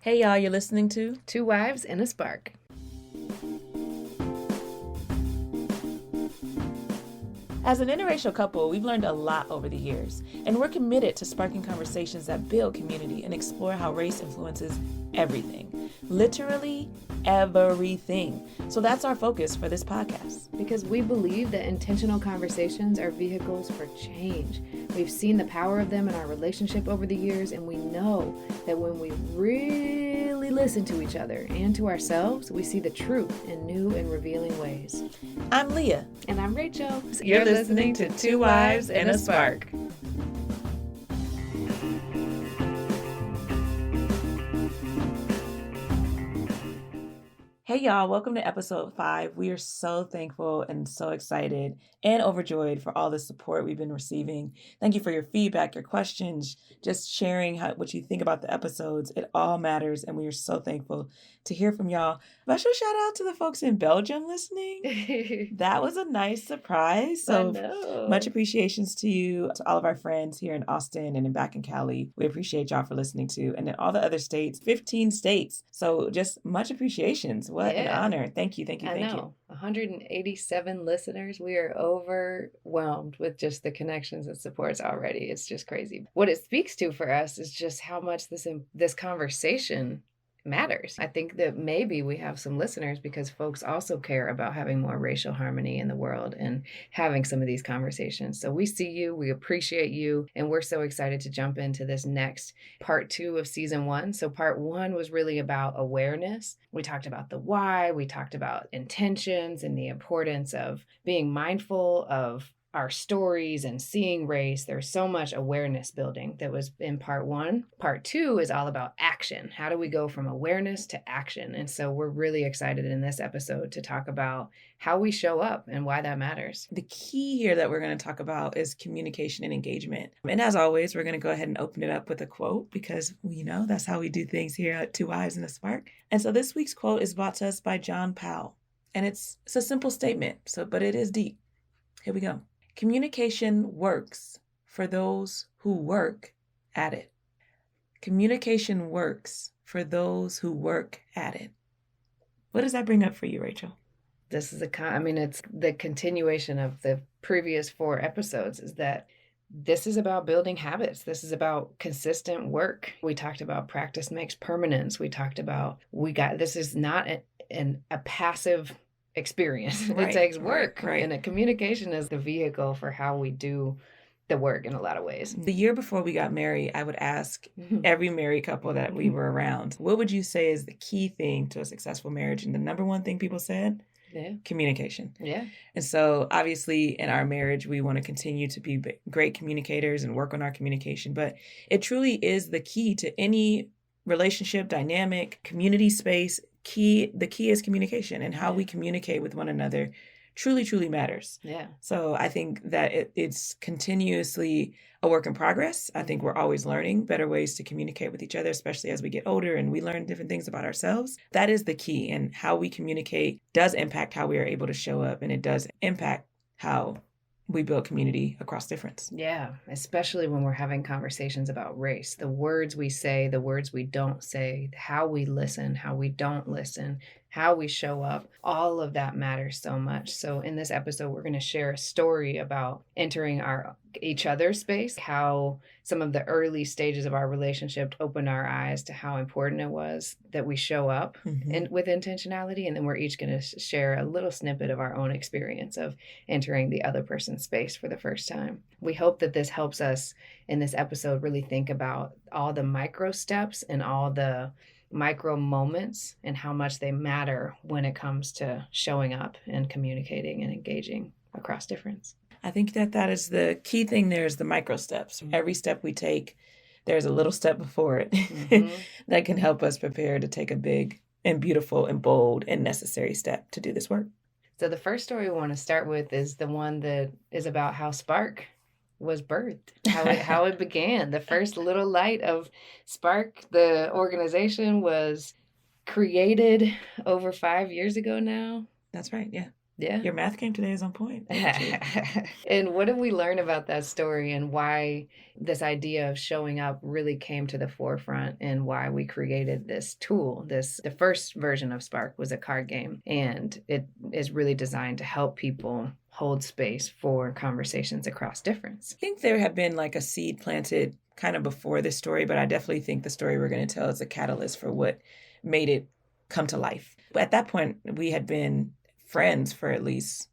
Hey y'all, you're listening to Two Wives and a Spark. As an interracial couple, we've learned a lot over the years, and we're committed to sparking conversations that build community and explore how race influences everything. Literally everything. So that's our focus for this podcast. Because we believe that intentional conversations are vehicles for change. We've seen the power of them in our relationship over the years, and we know that when we really listen to each other and to ourselves, we see the truth in new and revealing ways. I'm Leah. And I'm Rachel. You're listening to Two Wives and a Spark. Hey y'all, welcome to episode 5. We are so thankful and so excited and overjoyed for all the support we've been receiving. Thank you for your feedback, your questions, just sharing what you think about the episodes. It all matters, and we are so thankful to hear from y'all. Special shout out to the folks in Belgium listening. That was a nice surprise. So much appreciations to you, to all of our friends here in Austin and back in Cali. We appreciate y'all for listening to. And in all the other states, 15 states. So just much appreciations. What an honor. Thank you. I know. 187 listeners. We are overwhelmed with just the connections and supports already. It's just crazy. What it speaks to for us is just how much this conversation matters. I think that maybe we have some listeners because folks also care about having more racial harmony in the world and having some of these conversations. So we see you, we appreciate you, and we're so excited to jump into this next part 2 of season 1. So part 1 was really about awareness. We talked about the why, we talked about intentions and the importance of being mindful of our stories and seeing race. There's so much awareness building that was in part 1. Part 2 is all about action. How do we go from awareness to action? And so we're really excited in this episode to talk about how we show up and why that matters. The key here that we're going to talk about is communication and engagement. And as always, we're going to go ahead and open it up with a quote because, that's how we do things here at Two Wives and a Spark. And so this week's quote is brought to us by John Powell. And it's a simple statement, but it is deep. Here we go. Communication works for those who work at it. Communication works for those who work at it. What does that bring up for you, Rachel? This is it's the continuation of the previous 4 episodes, is that this is about building habits. This is about consistent work. We talked about practice makes permanence. We talked about, this is not a passive experience. Right, it takes work. Right. And a communication is the vehicle for how we do the work in a lot of ways. The year before we got married, I would ask every married couple that we were around, what would you say is the key thing to a successful marriage? And the number one thing people said? Yeah. Communication. Yeah. And so obviously in our marriage, we want to continue to be great communicators and work on our communication. But it truly is the key to any relationship, dynamic, community space. The key is communication, and how we communicate with one another truly, truly matters. Yeah. So I think that it's continuously a work in progress. I think we're always learning better ways to communicate with each other, especially as we get older and we learn different things about ourselves. That is the key, and how we communicate does impact how we are able to show up, and it does impact how we build community across difference. Yeah, especially when we're having conversations about race. The words we say, the words we don't say, how we listen, how we don't listen, how we show up, all of that matters so much. So in this episode, we're going to share a story about entering each other's space, how some of the early stages of our relationship opened our eyes to how important it was that we show up and with intentionality. And then we're each going to share a little snippet of our own experience of entering the other person's space for the first time. We hope that this helps us in this episode really think about all the micro steps and all the micro moments and how much they matter when it comes to showing up and communicating and engaging across difference. I think that is the key thing. There's the micro steps. Every step we take, there's a little step before it that can help us prepare to take a big and beautiful and bold and necessary step to do this work. So the first story we want to start with is the one that is about how S.P.A.R.K was birthed, how it began. The first little light of S.P.A.R.K, the organization, was created over 5 years ago now. That's right, yeah. Yeah. Your math game today is on point. Look at you. And what did we learn about that story and why this idea of showing up really came to the forefront and why we created this tool? The first version of Spark was a card game, and it is really designed to help people hold space for conversations across difference. I think there had been like a seed planted kind of before this story, but I definitely think the story we're going to tell is a catalyst for what made it come to life. But at that point, we had been friends for at least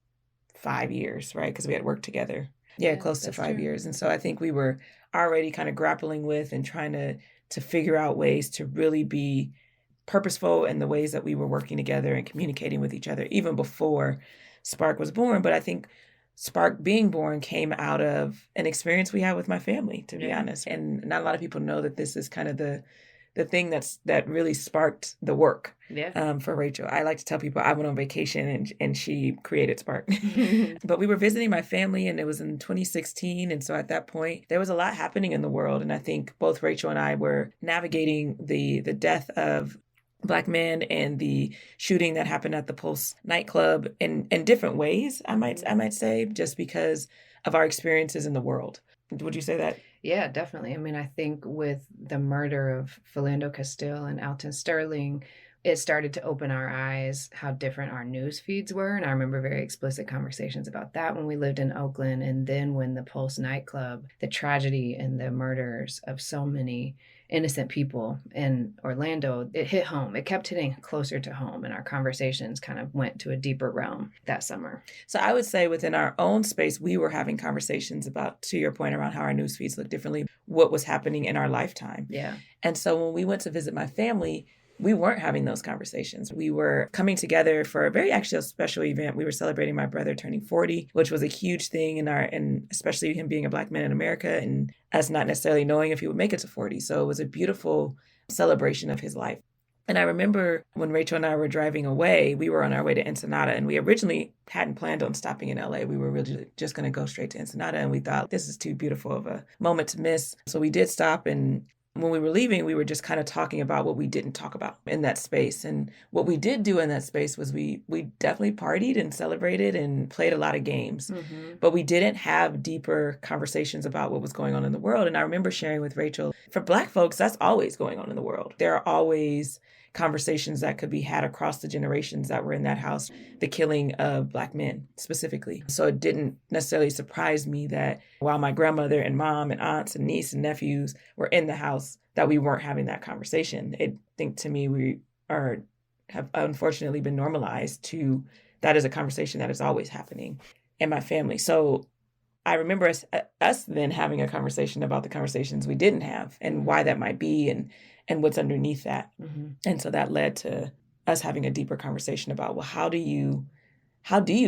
5 years, right? Because we had worked together. Yeah, close to 5 years. And so I think we were already kind of grappling with and trying to figure out ways to really be purposeful in the ways that we were working together and communicating with each other even before Spark was born. But I think Spark being born came out of an experience we had with my family, to be honest. And not a lot of people know that this is kind of the thing that really sparked the work for Rachel. I like to tell people I went on vacation and she created Spark. But we were visiting my family, and it was in 2016. And so at that point, there was a lot happening in the world. And I think both Rachel and I were navigating the death of Black men and the shooting that happened at the Pulse nightclub in different ways, I might say, just because of our experiences in the world. Would you say that? Yeah, definitely. I mean, I think with the murder of Philando Castile and Alton Sterling, it started to open our eyes how different our news feeds were. And I remember very explicit conversations about that when we lived in Oakland. And then when the Pulse nightclub, the tragedy and the murders of so many innocent people in Orlando, it hit home. It kept hitting closer to home, and our conversations kind of went to a deeper realm that summer. So I would say within our own space, we were having conversations about, to your point, around how our news feeds look differently, what was happening in our lifetime. Yeah. And so when we went to visit my family, we weren't having those conversations. We were coming together for a very actually special event. We were celebrating my brother turning 40, which was a huge thing and especially him being a Black man in America and us not necessarily knowing if he would make it to 40. So it was a beautiful celebration of his life. And I remember when Rachel and I were driving away, we were on our way to Ensenada, and we originally hadn't planned on stopping in LA. We were really just going to go straight to Ensenada, and we thought this is too beautiful of a moment to miss. So we did stop, and when we were leaving, we were just kind of talking about what we didn't talk about in that space. And what we did do in that space was we definitely partied and celebrated and played a lot of games. Mm-hmm. But we didn't have deeper conversations about what was going on in the world. And I remember sharing with Rachel, for Black folks, that's always going on in the world. There are always conversations that could be had across the generations that were in that house, the killing of Black men specifically. So it didn't necessarily surprise me that while my grandmother and mom and aunts and niece and nephews were in the house, that we weren't having that conversation. I think to me, we have unfortunately been normalized to that is a conversation that is always happening in my family. So I remember us then having a conversation about the conversations we didn't have and why that might be and what's underneath that. Mm-hmm. And so that led to us having a deeper conversation about, well, how do you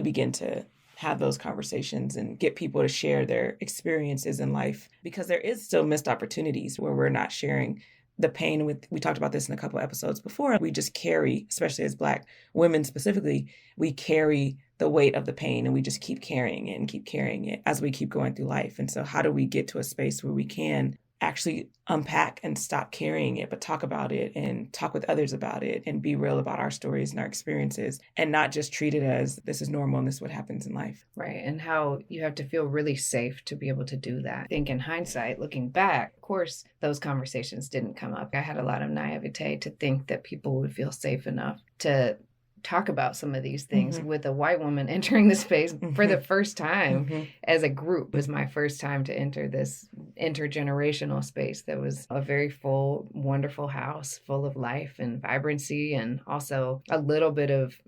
begin to have those conversations and get people to share their experiences in life? Because there is still missed opportunities where we're not sharing the pain. We talked about this in a couple of episodes before. We just carry, especially as Black women specifically, we carry the weight of the pain, and we just keep carrying it as we keep going through life. And so how do we get to a space where we can actually unpack and stop carrying it, but talk about it and talk with others about it and be real about our stories and our experiences and not just treat it as this is normal and this is what happens in life. Right. And how you have to feel really safe to be able to do that. I think in hindsight, looking back, of course, those conversations didn't come up. I had a lot of naivete to think that people would feel safe enough to talk about some of these things with a white woman entering the space for the first time as a group. It was my first time to enter this intergenerational space that was a very full, wonderful house full of life and vibrancy, and also a little bit of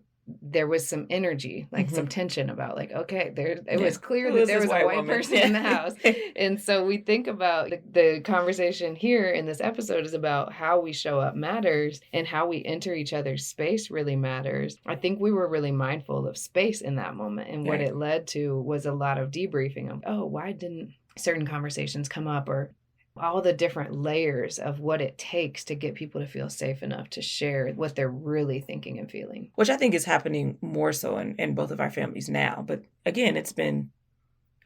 there was some energy, like some tension about like, okay, it was clear that there was a white person in the house. And so we think about the conversation here in this episode is about how we show up matters and how we enter each other's space really matters. I think we were really mindful of space in that moment. And what it led to was a lot of debriefing of, oh, why didn't certain conversations come up, or all the different layers of what it takes to get people to feel safe enough to share what they're really thinking and feeling. Which I think is happening more so in both of our families now. But again, it's been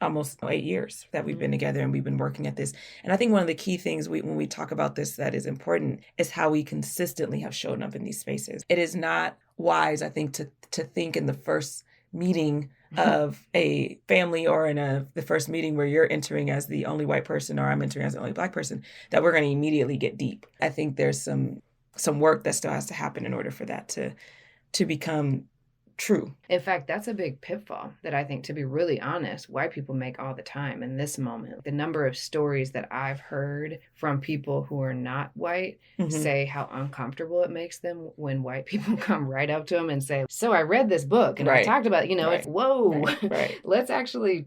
almost 8 years that we've been together and we've been working at this. And I think one of the key things when we talk about this that is important is how we consistently have shown up in these spaces. It is not wise, I think, to think in the first meeting of a family or in the first meeting where you're entering as the only white person or I'm entering as the only Black person, that we're going to immediately get deep. I think there's some work that still has to happen in order for that to become true. In fact, that's a big pitfall that I think, to be really honest, white people make all the time in this moment. The number of stories that I've heard from people who are not white say how uncomfortable it makes them when white people come right up to them and say, so I read this book and I talked about, it's, whoa, let's actually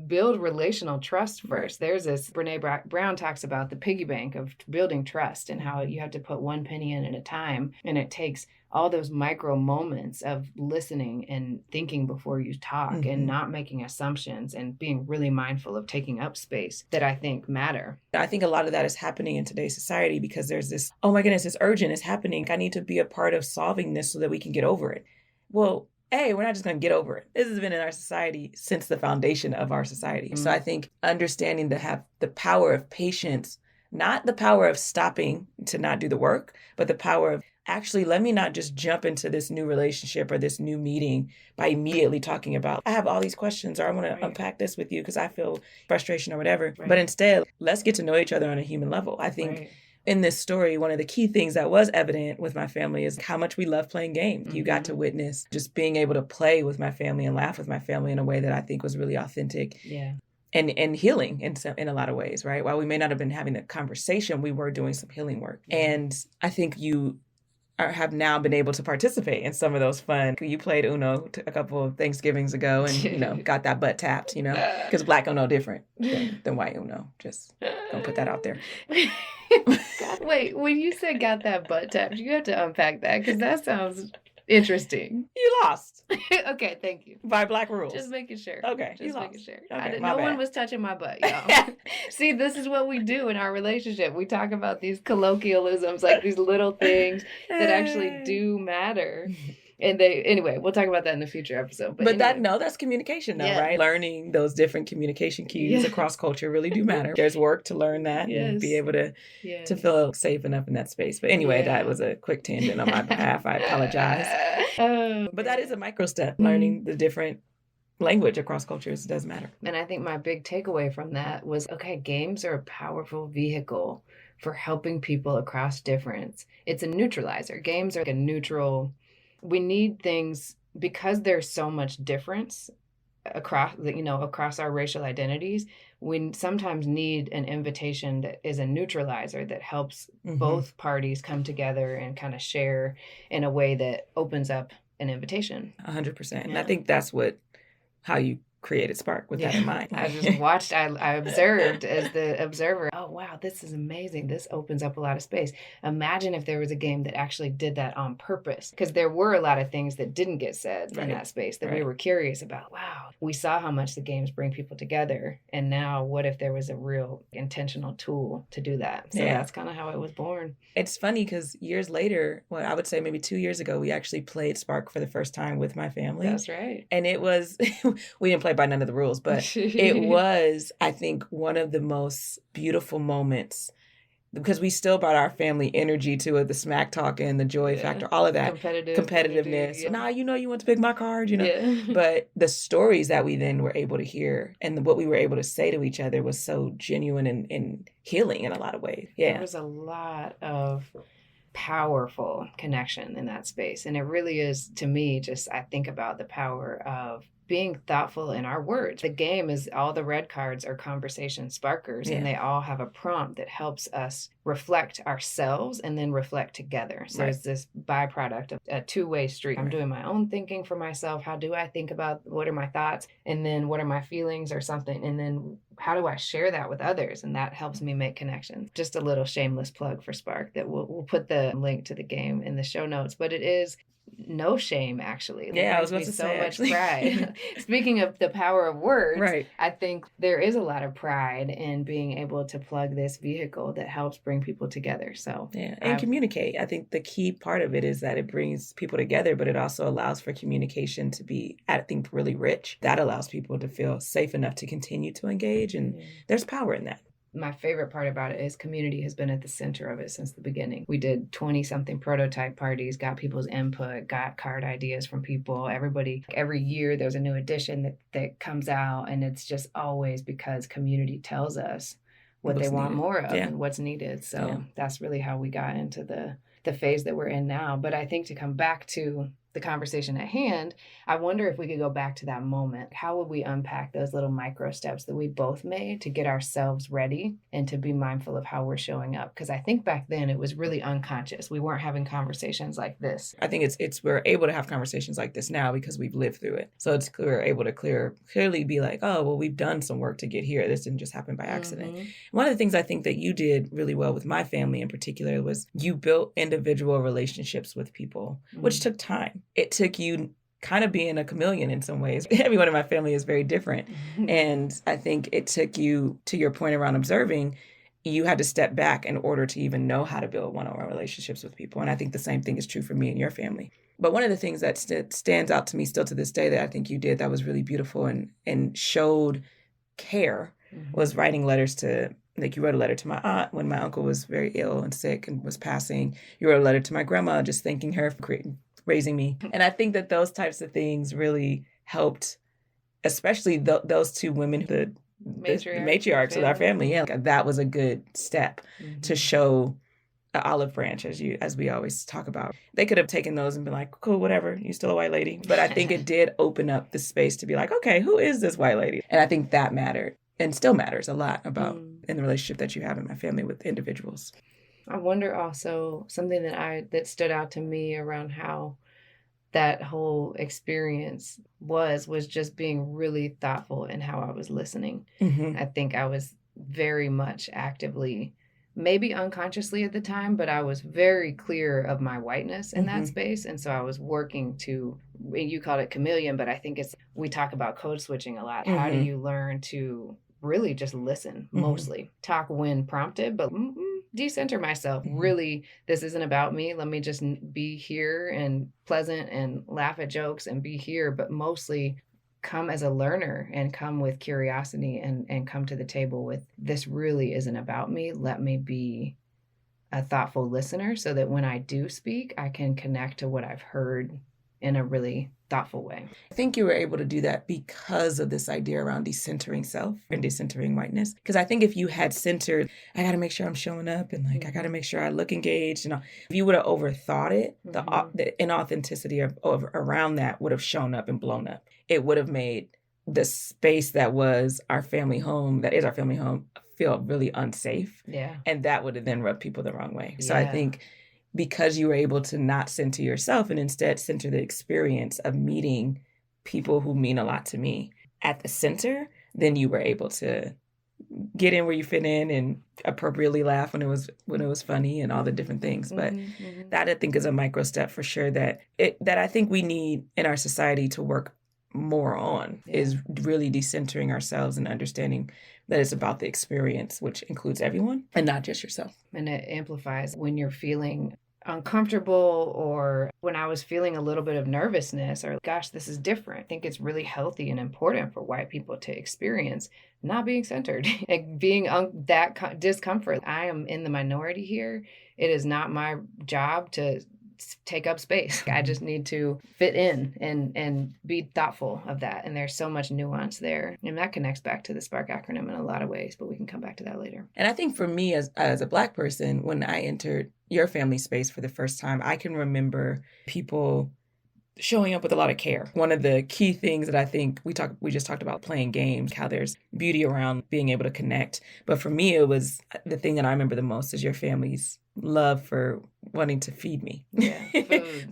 build relational trust first. There's this, Brene Brown talks about the piggy bank of building trust and how you have to put one penny in at a time. And it takes all those micro moments of listening and thinking before you talk and not making assumptions and being really mindful of taking up space that I think matter. I think a lot of that is happening in today's society because there's this, oh my goodness, it's urgent, it's happening. I need to be a part of solving this so that we can get over it. Well, we're not just going to get over it. This has been in our society since the foundation of our society. So I think understanding to have the power of patience, not the power of stopping to not do the work, but the power of actually, let me not just jump into this new relationship or this new meeting by immediately talking about, I have all these questions or I want to unpack this with you because I feel frustration or whatever. But instead, let's get to know each other on a human level. I think in this story, one of the key things that was evident with my family is how much we love playing games. You got to witness just being able to play with my family and laugh with my family in a way that I think was really authentic. Yeah. And healing in a lot of ways, right? While we may not have been having a conversation, we were doing some healing work. And I think you have now been able to participate in some of those fun. You played Uno a couple of Thanksgivings ago and, got that butt tapped, because Black Uno different than white Uno. Just gonna put that out there. God, wait, when you said got that butt tapped, you have to unpack that because that sounds interesting. You lost. Okay, thank you. By Black rules. Just making sure. Okay, just making sure. Okay, No one was touching my butt, y'all. See, this is what we do in our relationship. We talk about these colloquialisms, like these little things that actually do matter. And anyway, we'll talk about that in the future episode. But anyway. That's communication though, right? Learning those different communication cues across culture really do matter. There's work to learn that and be able to feel safe enough in that space. But anyway, that was a quick tangent on my behalf. I apologize. But that is a micro step. Learning the different language across cultures does matter. And I think my big takeaway from that was, games are a powerful vehicle for helping people across difference. It's a neutralizer. Games are like a neutral. We need things because there's so much difference across our racial identities. We sometimes need an invitation that is a neutralizer that helps both parties come together and kind of share in a way that opens up an invitation. 100%. And I think that's how you created S.P.A.R.K with that in mind. I just watched, I observed as the observer, oh, wow, this is amazing. This opens up a lot of space. Imagine if there was a game that actually did that on purpose, because there were a lot of things that didn't get said in that space that we were curious about. Wow, we saw how much the games bring people together. And now what if there was a real intentional tool to do that? So that's kind of how it was born. It's funny because years later, I would say maybe 2 years ago, we actually played S.P.A.R.K for the first time with my family. That's right. And it was, we didn't play by none of the rules, but it was, I think, one of the most beautiful moments because we still brought our family energy to it, the smack talk and the joy factor, all of that. Competitiveness. Yeah. Nah, you want to pick my card, But the stories that we then were able to hear and what we were able to say to each other was so genuine and healing in a lot of ways. Yeah. There was a lot of powerful connection in that space. And it really is, to me, I think about the power of being thoughtful in our words. The game is all the red cards are conversation sparkers, and they all have a prompt that helps us reflect ourselves and then reflect together. So it's this byproduct of a two-way street. I'm doing my own thinking for myself. How do I think about what are my thoughts? And then what are my feelings or something? And then how do I share that with others? And that helps me make connections. Just a little shameless plug for S.P.A.R.K that we'll put the link to the game in the show notes. But it is no shame, actually. I was about to say, much pride. Speaking of the power of words, I think there is a lot of pride in being able to plug this vehicle that helps bring people together. So and communicate. I think the key part of it is that it brings people together, but it also allows for communication to be, I think, really rich. That allows people to feel safe enough to continue to engage, and there's power in that. My favorite part about it is community has been at the center of it since the beginning. We did 20 something prototype parties, got people's input, got card ideas from people. Everybody, every year there's a new edition that comes out, and it's just always because community tells us what they want more of and what's needed. So that's really how we got into the phase that we're in now. But I think to come back to the conversation at hand, I wonder if we could go back to that moment. How would we unpack those little micro steps that we both made to get ourselves ready and to be mindful of how we're showing up? Because I think back then it was really unconscious. We weren't having conversations like this. I think it's we're able to have conversations like this now because we've lived through it. So we're able to clearly be like, oh, well, we've done some work to get here. This didn't just happen by accident. Mm-hmm. One of the things I think that you did really well with my family in particular was you built individual relationships with people, which took time. It took you kind of being a chameleon in some ways. Everyone in my family is very different. And I think it took you, to your point around observing, you had to step back in order to even know how to build one-on-one relationships with people. And I think the same thing is true for me and your family. But one of the things that stands out to me still to this day that I think you did that was really beautiful and showed care was writing letters to, like you wrote a letter to my aunt when my uncle was very ill and sick and was passing. You wrote a letter to my grandma just thanking her for raising me. And I think that those types of things really helped, especially those two women, the matriarchs of our family. Yeah, that was a good step to show an olive branch, as we always talk about. They could have taken those and been like, cool, whatever, you're still a white lady. But I think it did open up the space to be like, okay, who is this white lady? And I think that mattered and still matters a lot about in the relationship that you have in my family with individuals. I wonder also something that stood out to me around how that whole experience was just being really thoughtful in how I was listening. I think I was very much actively, maybe unconsciously at the time, but I was very clear of my whiteness in that space. And so I was working to, you called it chameleon, but I think we talk about code switching a lot. How do you learn to really just listen mostly? Talk when prompted, but decenter myself. Really, this isn't about me. Let me just be here and pleasant and laugh at jokes and be here, but mostly come as a learner and come with curiosity and come to the table with, this really isn't about me. Let me be a thoughtful listener so that when I do speak, I can connect to what I've heard in a really thoughtful way. I think you were able to do that because of this idea around decentering self and decentering whiteness. Because I think if you had centered, I got to make sure I'm showing up and I got to make sure I look engaged. If you would have overthought it, the inauthenticity of around that would have shown up and blown up. It would have made the space that was our family home, that is our family home, feel really unsafe. Yeah. And that would have then rubbed people the wrong way. So I think because you were able to not center yourself and instead center the experience of meeting people who mean a lot to me at the center, then you were able to get in where you fit in and appropriately laugh when it was funny and all the different things. But that I think is a micro step for sure that I think we need in our society to work more on is really decentering ourselves and understanding that it's about the experience, which includes everyone and not just yourself. And it amplifies when you're feeling uncomfortable or when I was feeling a little bit of nervousness or gosh, this is different. I think it's really healthy and important for white people to experience not being centered and being that discomfort. I am in the minority here. It is not my job to take up space. I just need to fit in and be thoughtful of that. And there's so much nuance there. And that connects back to the S.P.A.R.K acronym in a lot of ways, but we can come back to that later. And I think for me as a Black person, when I entered your family space for the first time, I can remember people showing up with a lot of care. One of the key things that I think we just talked about playing games, how there's beauty around being able to connect. But for me, it was the thing that I remember the most is your family's love for wanting to feed me. Yeah,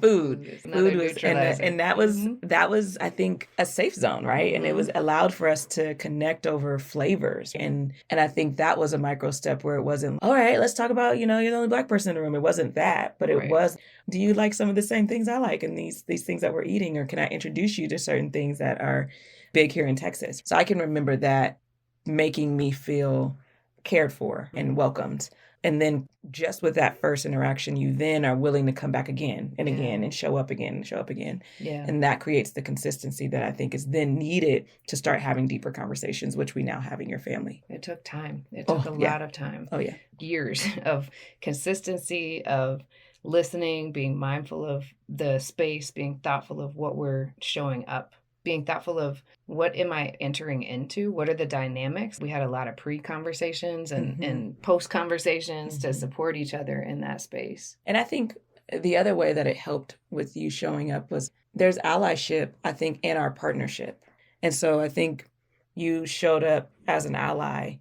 food was, and that was I think a safe zone, right? And it was allowed for us to connect over flavors, and I think that was a micro step where it wasn't, all right, let's talk about, you're the only Black person in the room. It wasn't that, but it was, do you like some of the same things I like and these things that we're eating, or can I introduce you to certain things that are big here in Texas? So I can remember that making me feel cared for and welcomed. And then just with that first interaction, you then are willing to come back again and again and show up again and show up again. Yeah. And that creates the consistency that I think is then needed to start having deeper conversations, which we now have in your family. It took time. It took a lot of time. Oh, yeah. Years of consistency, of listening, being mindful of the space, being thoughtful of what we're showing up, being thoughtful of what am I entering into? What are the dynamics? We had a lot of pre-conversations and post-conversations to support each other in that space. And I think the other way that it helped with you showing up was there's allyship, I think, in our partnership. And so I think you showed up as an ally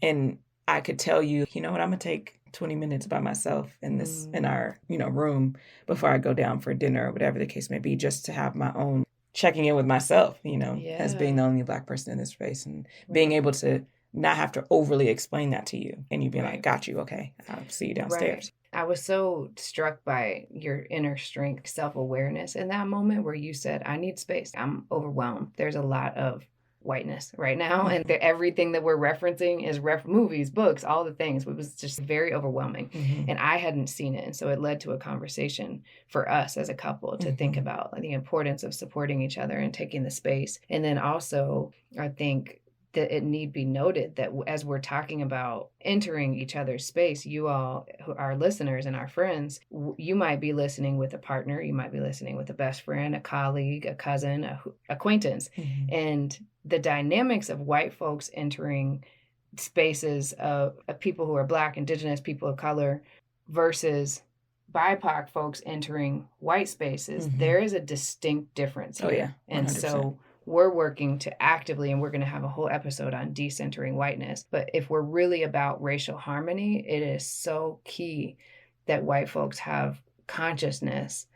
and I could tell you, you know what, I'm going to take 20 minutes by myself in our, room before I go down for dinner or whatever the case may be, just to have my own checking in with myself, as being the only Black person in this space and being able to not have to overly explain that to you and you being like, got you. Okay. I'll see you downstairs. I was so struck by your inner strength, self-awareness in that moment where you said, I need space. I'm overwhelmed. There's a lot of whiteness right now. And everything that we're referencing is movies, books, all the things. It was just very overwhelming. And I hadn't seen it. And so it led to a conversation for us as a couple to think about the importance of supporting each other and taking the space. And then also, I think that it need be noted that as we're talking about entering each other's space, you all, our listeners and our friends, you might be listening with a partner, you might be listening with a best friend, a colleague, a cousin, a acquaintance. And the dynamics of white folks entering spaces of people who are Black, Indigenous, people of color versus BIPOC folks entering white spaces, there is a distinct difference here. Oh, yeah. 100%. And so we're working to actively, and we're going to have a whole episode on decentering whiteness. But if we're really about racial harmony, it is so key that white folks have consciousness,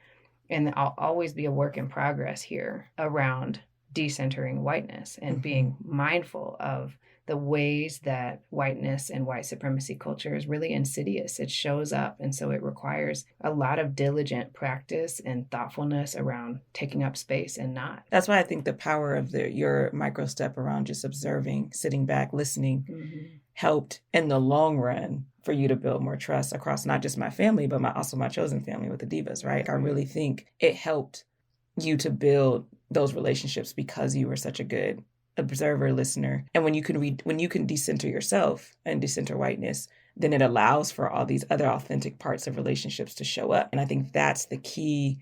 and I'll always be a work in progress here around decentering whiteness and being mindful of the ways that whiteness and white supremacy culture is really insidious. It shows up. And so it requires a lot of diligent practice and thoughtfulness around taking up space and not. That's why I think the power of your micro step around just observing, sitting back, listening helped in the long run for you to build more trust across not just my family, but also my chosen family with the Divas, right? I really think it helped you to build those relationships because you were such a good observer, listener. And when you can decenter yourself and decenter whiteness, then it allows for all these other authentic parts of relationships to show up. And I think that's the key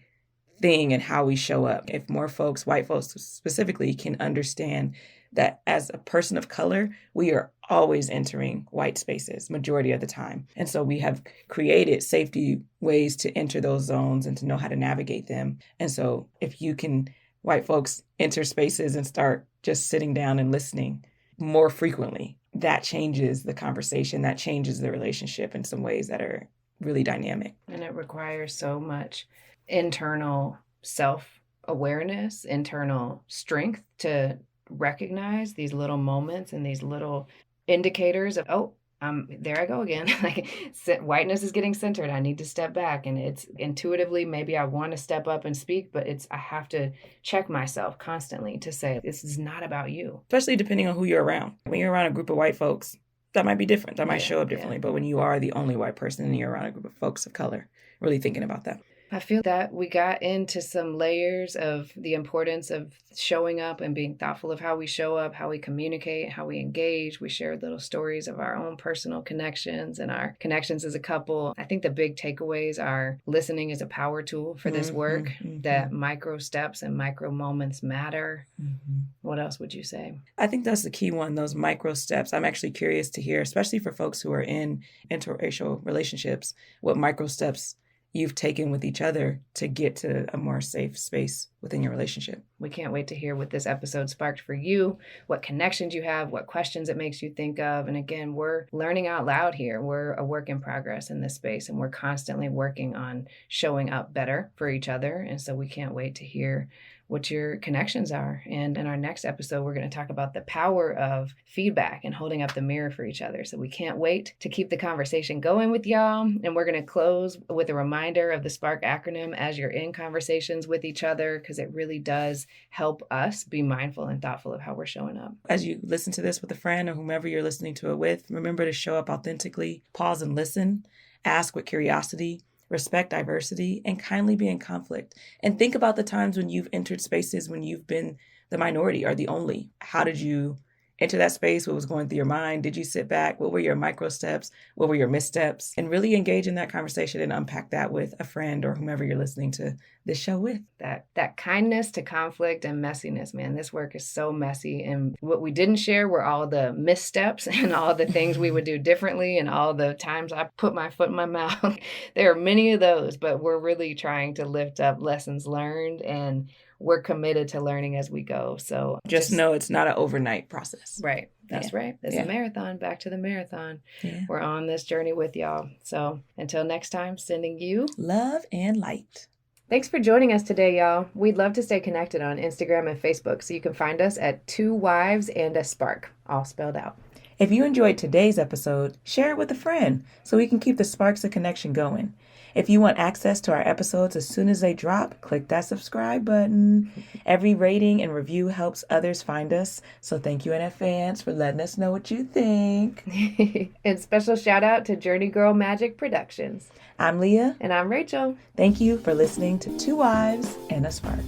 thing in how we show up. If more folks, white folks specifically, can understand that as a person of color, we are always entering white spaces majority of the time. And so we have created safety ways to enter those zones and to know how to navigate them. And so if you can, white folks, enter spaces and start just sitting down and listening more frequently, that changes the conversation, that changes the relationship in some ways that are really dynamic. And it requires so much internal self-awareness, internal strength to recognize these little moments and these little indicators of, there I go again. Like whiteness is getting centered. I need to step back. And it's intuitively, maybe I want to step up and speak, but I have to check myself constantly to say, this is not about you. Especially depending on who you're around. When you're around a group of white folks, that might be different. That might show up differently. But when you are the only white person and you're around a group of folks of color, really thinking about that. I feel that we got into some layers of the importance of showing up and being thoughtful of how we show up, how we communicate, how we engage. We shared little stories of our own personal connections and our connections as a couple. I think the big takeaways are listening is a power tool for this work, that micro steps and micro moments matter. What else would you say? I think that's the key one, those micro steps. I'm actually curious to hear, especially for folks who are in interracial relationships, what micro steps you've taken with each other to get to a more safe space within your relationship. We can't wait to hear what this episode sparked for you, what connections you have, what questions it makes you think of. And again, we're learning out loud here. We're a work in progress in this space, and we're constantly working on showing up better for each other. And so we can't wait to hear what your connections are. And in our next episode, we're going to talk about the power of feedback and holding up the mirror for each other. So we can't wait to keep the conversation going with y'all. And we're going to close with a reminder of the S.P.A.R.K acronym as you're in conversations with each other, because because it really does help us be mindful and thoughtful of how we're showing up. As you listen to this with a friend or whomever you're listening to it with, remember to show up authentically, pause and listen, ask with curiosity, respect diversity, and kindly be in conflict. And think about the times when you've entered spaces when you've been the minority or the only. How did you enter that space? What was going through your mind? Did you sit back? What were your micro steps? What were your missteps? And really engage in that conversation and unpack that with a friend or whomever you're listening to this show with. That kindness to conflict and messiness, man. This work is so messy. And what we didn't share were all the missteps and all the things we would do differently and all the times I put my foot in my mouth. There are many of those, but we're really trying to lift up lessons learned, and we're committed to learning as we go. So just know it's not an overnight process. Right. That's right. It's a marathon. Back to the marathon. Yeah. We're on this journey with y'all. So until next time, sending you love and light. Thanks for joining us today, y'all. We'd love to stay connected on Instagram and Facebook, so you can find us at 2 Wives and a Spark, all spelled out. If you enjoyed today's episode, share it with a friend so we can keep the sparks of connection going. If you want access to our episodes as soon as they drop, click that subscribe button. Every rating and review helps others find us, so thank you in advance for letting us know what you think. And special shout out to Journey Girl Magic Productions. I'm Leah. And I'm Rachel. Thank you for listening to 2 Wives and a Spark.